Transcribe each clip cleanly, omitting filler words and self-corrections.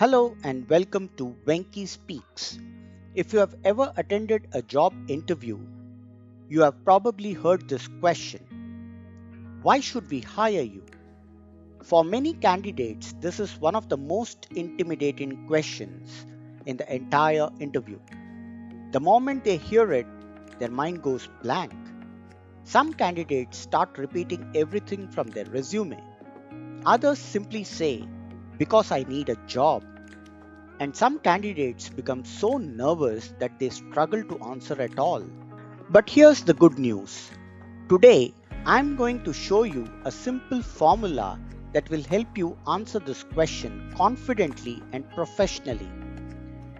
Hello and welcome to Venky Speaks. If you have ever attended a job interview, you have probably heard this question: why should we hire you? For many candidates, this is one of the most intimidating questions in the entire interview. The moment they hear it, their mind goes blank. Some candidates start repeating everything from their resume. Others simply say, because I need a job. And some candidates become so nervous that they struggle to answer at all. But here's the good news. Today, I'm going to show you a simple formula that will help you answer this question confidently and professionally.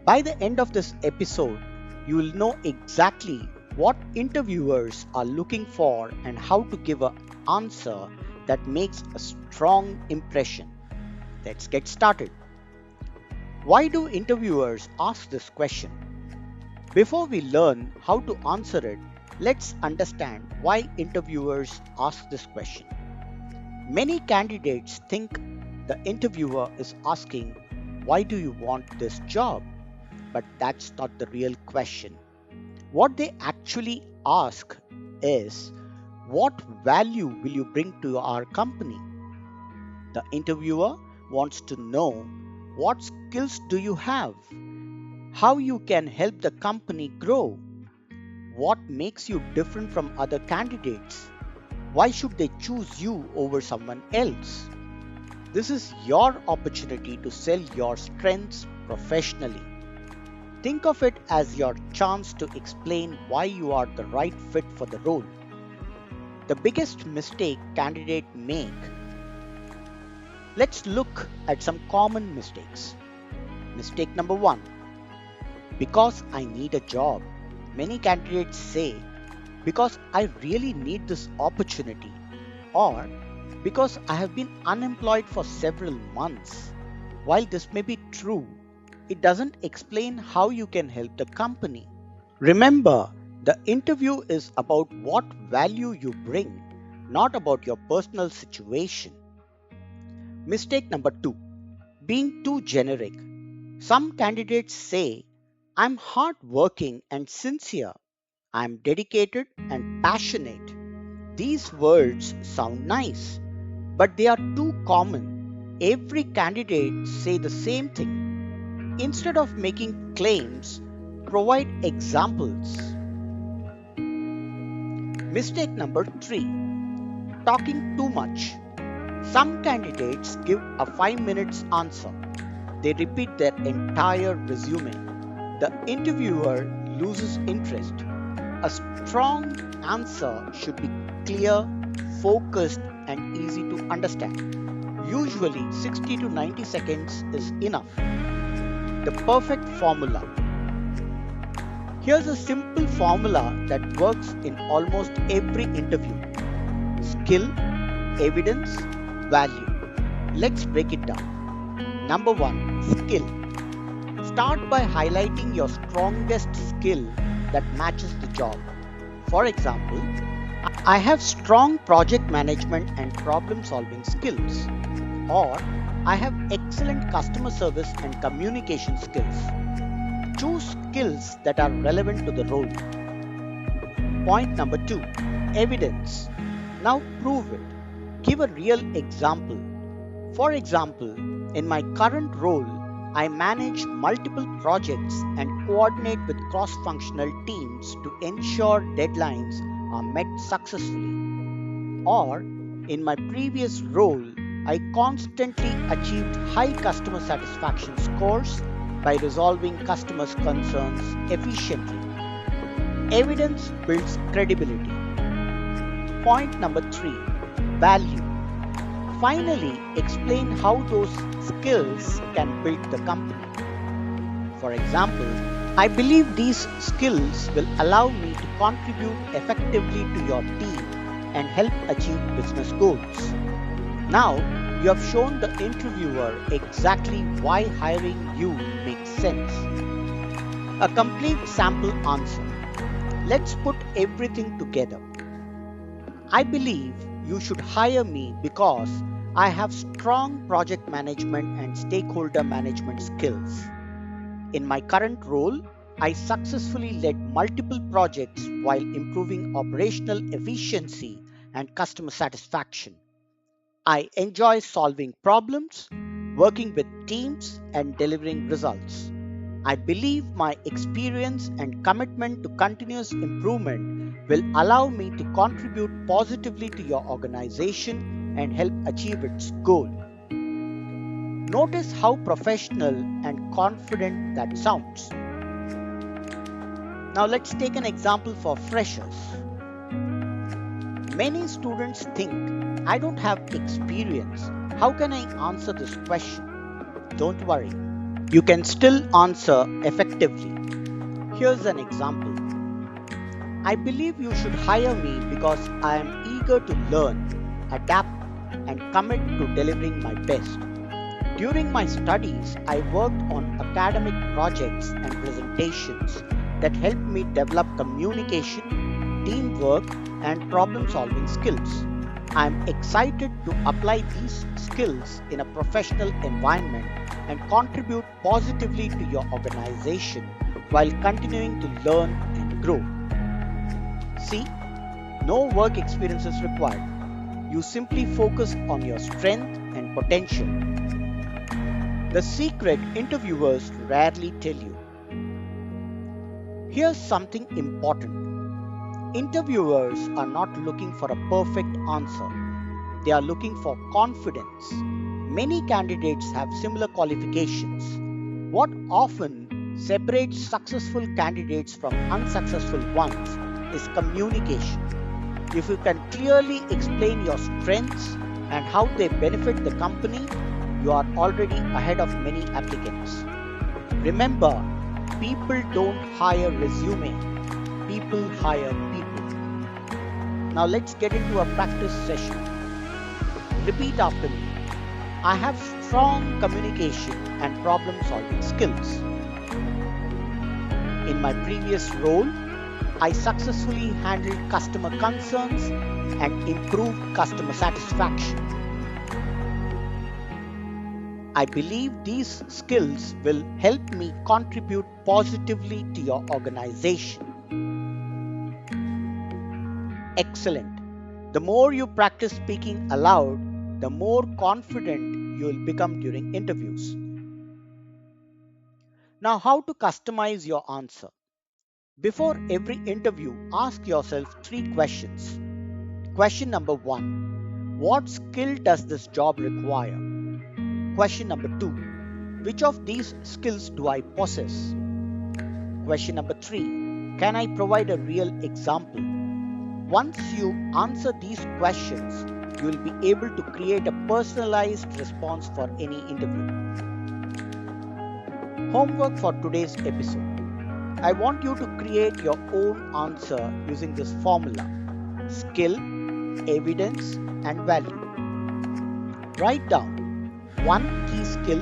By the end of this episode, you will know exactly what interviewers are looking for and how to give an answer that makes a strong impression. Let's get started. Why do interviewers ask this question? Before we learn how to answer it, let's understand why interviewers ask this question. Many candidates think the interviewer is asking, why do you want this job? But that's not the real question. What they actually ask is, what value will you bring to our company? The interviewer wants to know, what skills do you have? How you can help the company grow? What makes you different from other candidates? Why should they choose you over someone else? This is your opportunity to sell your strengths professionally. Think of it as your chance to explain why you are the right fit for the role. The biggest mistake candidates make. Let's look at some common mistakes. Mistake number 1. Because I need a job. Many candidates say, because I really need this opportunity, or because I have been unemployed for several months. While this may be true, it doesn't explain how you can help the company. Remember, the interview is about what value you bring, not about your personal situation. Mistake number 2. Being too generic. Some candidates say, I'm hardworking and sincere. I'm dedicated and passionate. These words sound nice, but they are too common. Every candidate say the same thing. Instead of making claims, provide examples. Mistake number 3. Talking too much. Some candidates give a 5 minutes answer. They repeat their entire resume. The interviewer loses interest. A strong answer should be clear, focused, and easy to understand. Usually 60 to 90 seconds is enough. The perfect formula. Here's a simple formula that works in almost every interview. Skill, evidence, value. Let's break it down. Number 1. Skill. Start by highlighting your strongest skill that matches the job. For example, I have strong project management and problem solving skills. Or I have excellent customer service and communication skills. Choose skills that are relevant to the role. Point number 2. Evidence. Now prove it. Give a real example. For example, in my current role, I manage multiple projects and coordinate with cross-functional teams to ensure deadlines are met successfully. Or, in my previous role, I constantly achieved high customer satisfaction scores by resolving customers' concerns efficiently. Evidence builds credibility. Point number 3. Value. Finally, explain how those skills can build the company. For example, I believe these skills will allow me to contribute effectively to your team and help achieve business goals. Now, you have shown the interviewer exactly why hiring you makes sense. A complete sample answer. Let's put everything together. I believe you should hire me because I have strong project management and stakeholder management skills. In my current role, I successfully led multiple projects while improving operational efficiency and customer satisfaction. I enjoy solving problems, working with teams, and delivering results. I believe my experience and commitment to continuous improvement will allow me to contribute positively to your organization and help achieve its goal. Notice how professional and confident that sounds. Now let's take an example for freshers. Many students think, I don't have experience. How can I answer this question? Don't worry, you can still answer effectively. Here's an example. I believe you should hire me because I am eager to learn, adapt, and commit to delivering my best. During my studies, I worked on academic projects and presentations that helped me develop communication, teamwork, and problem solving skills. I am excited to apply these skills in a professional environment and contribute positively to your organization while continuing to learn and grow. See, no work experience is required. You simply focus on your strength and potential. The secret interviewers rarely tell you. Here's something important. Interviewers are not looking for a perfect answer. They are looking for confidence. Many candidates have similar qualifications. What often separates successful candidates from unsuccessful ones is communication. If you can clearly explain your strengths and how they benefit the company, you are already ahead of many applicants. Remember, people don't hire resume, people hire people. Now let's get into a practice session. Repeat after me. I have strong communication and problem solving skills. In my previous role, I successfully handled customer concerns and improved customer satisfaction. I believe these skills will help me contribute positively to your organization. Excellent. The more you practice speaking aloud, the more confident you will become during interviews. Now, how to customize your answer? Before every interview, ask yourself 3 questions. Question number 1. What skill does this job require? Question number 2. Which of these skills do I possess? Question number 3. Can I provide a real example? Once you answer these questions, you will be able to create a personalized response for any interview. Homework for today's episode. I want you to create your own answer using this formula: skill, evidence, and value. Write down one key skill,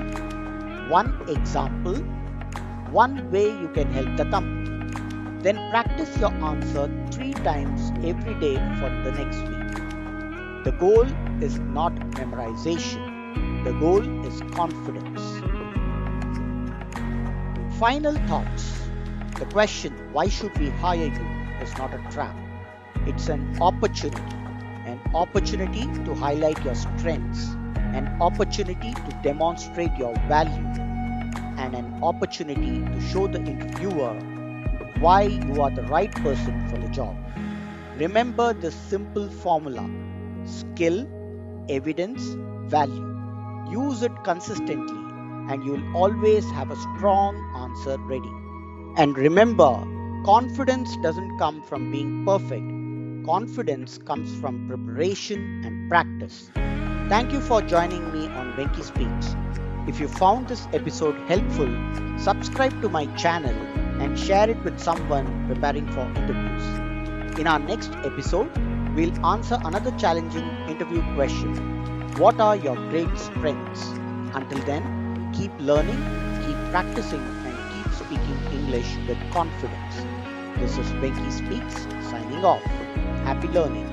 one example, one way you can help the company. Then practice your answer 3 times every day for the next week. The goal is not memorization. The goal is confidence. Final thoughts. The question, why should we hire you, is not a trap. It's an opportunity to highlight your strengths, an opportunity to demonstrate your value, and an opportunity to show the interviewer why you are the right person for the job. Remember this simple formula: skill, evidence, value. Use it consistently and you will always have a strong answer ready. And remember, confidence doesn't come from being perfect. Confidence comes from preparation and practice. Thank you for joining me on Venky Speaks. If you found this episode helpful, subscribe to my channel and share it with someone preparing for interviews. In our next episode, we'll answer another challenging interview question: what are your great strengths? Until then, keep learning, keep practicing, and keep speaking English with confidence. This is Venky Speaks, signing off. Happy learning.